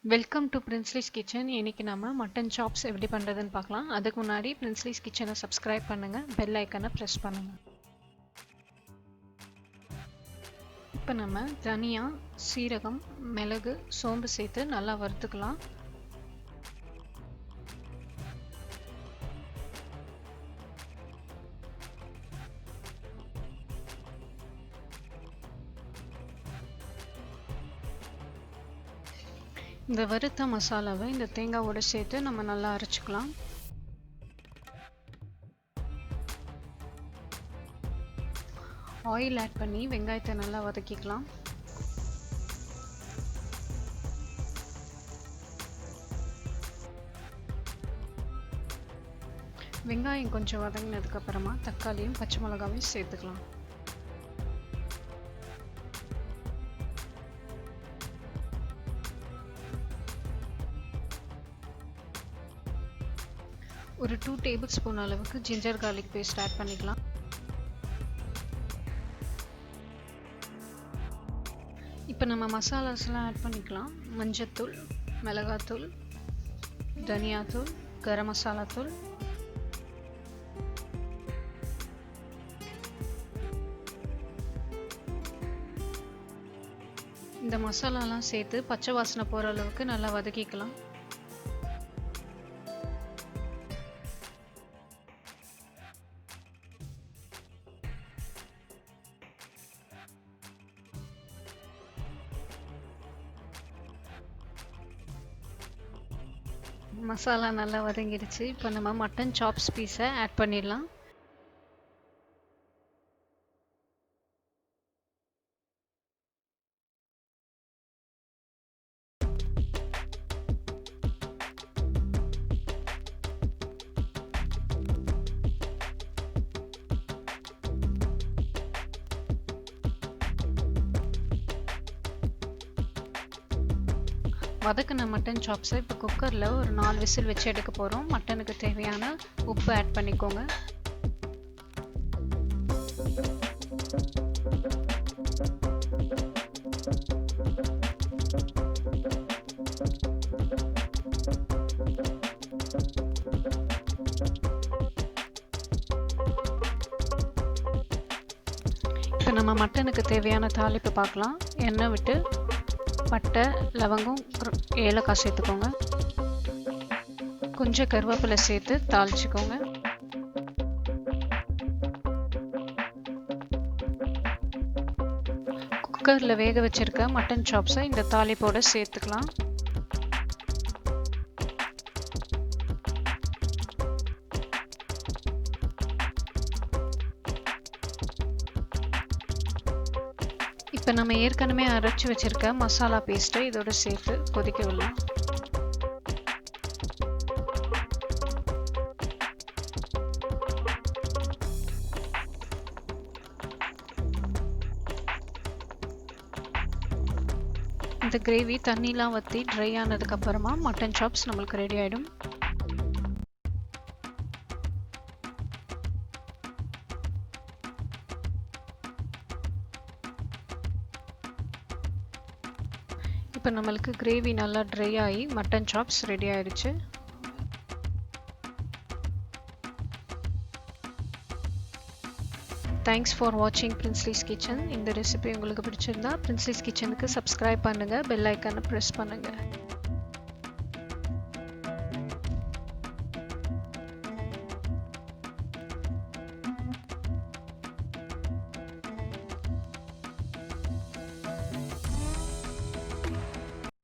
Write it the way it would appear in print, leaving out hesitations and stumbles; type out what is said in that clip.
Welcome to பிரின்ஸ்லிஸ் kitchen. இன்னைக்கு நம்ம mutton chops எப்படி பண்ணுறதுன்னு பார்க்கலாம். அதுக்கு முன்னாடி பிரின்ஸ்லிஸ் கிச்சனை சப்ஸ்கிரைப் பண்ணுங்கள், பெல் ஐக்கனை ப்ரெஸ் பண்ணுங்கள். இப்போ நம்ம தனியா, சீரகம், மிளகு, சோம்பு சேர்த்து நல்லா வறுத்துக்கலாம். இந்த வறுத்த மசாலாவை இந்த தேங்காவோட சேர்த்து நம்ம நல்லா அரைச்சிக்கலாம். ஆயில் ஆட் பண்ணி வெங்காயத்தை நல்லா வதக்கிக்கலாம். வெங்காயம் கொஞ்சம் வதங்கினதுக்கு அப்புறமா தக்காளியும் பச்சை மிளகாவையும் சேர்த்துக்கலாம். ஒரு 2 டேபிள் ஸ்பூன் அளவுக்கு ஜிஞ்சர் கார்லிக் பேஸ்ட் ஆட் பண்ணிக்கலாம். இப்போ நம்ம மசாலாஸ்லாம் ஆட் பண்ணிக்கலாம். மஞ்சத்தூள், மிளகாத்தூள், தனியாத்தூள், கரம் மசாலா தூள், இந்த மசாலாலாம் சேர்த்து பச்சை வாசனை போகிற அளவுக்கு நல்லா வதக்கிக்கலாம். மசாலா நல்லா வதங்கிடுச்சு. இப்போ நம்ம மட்டன் சாப்ஸ் பீஸை ஆட் பண்ணிடலாம். வதக்கின மட்டன் சாப்ஸை இப்போ குக்கரில் ஒரு 4 விசில் வச்சு எடுக்க போகிறோம். மட்டனுக்கு தேவையான உப்பு ஆட் பண்ணிக்கோங்க. இப்போ நம்ம மட்டனுக்கு தேவையான தாளிப்பு பார்க்கலாம். எண்ணெய் விட்டு பட்டை, லவங்கம், ஏலக்காய் சேர்த்துக்கோங்க. கொஞ்சம் கருவேப்பிலை சேர்த்து தாளிச்சுக்கோங்க. குக்கரில் வேக வச்சிருக்க மட்டன் சாப்ஸை இந்த தாளிப்போட சேர்த்துக்கலாம். இப்போ நம்ம ஏற்கனவே அரைச்சி வச்சிருக்க மசாலா பேஸ்ட்டை இதோட சேர்த்து கொதிக்க விடலாம். இந்த கிரேவி தண்ணிலாம் வற்றி ட்ரை ஆனதுக்கு அப்புறமா மட்டன் சாப்ஸ் நம்மளுக்கு ரெடி ஆகிடும். இப்போ நம்மளுக்கு கிரேவி நல்லா ட்ரை ஆகி மட்டன் சாப்ஸ் ரெடி ஆயிடுச்சு. தேங்க்ஸ் ஃபார் வாட்சிங் பிரின்ஸ்லிஸ் கிச்சன். இந்த ரெசிபி உங்களுக்கு பிடிச்சிருந்தா பிரின்ஸ்லிஸ் கிச்சனுக்கு சப்ஸ்கிரைப் பண்ணுங்கள், பெல் ஐக்கானை ப்ரெஸ் பண்ணுங்கள்.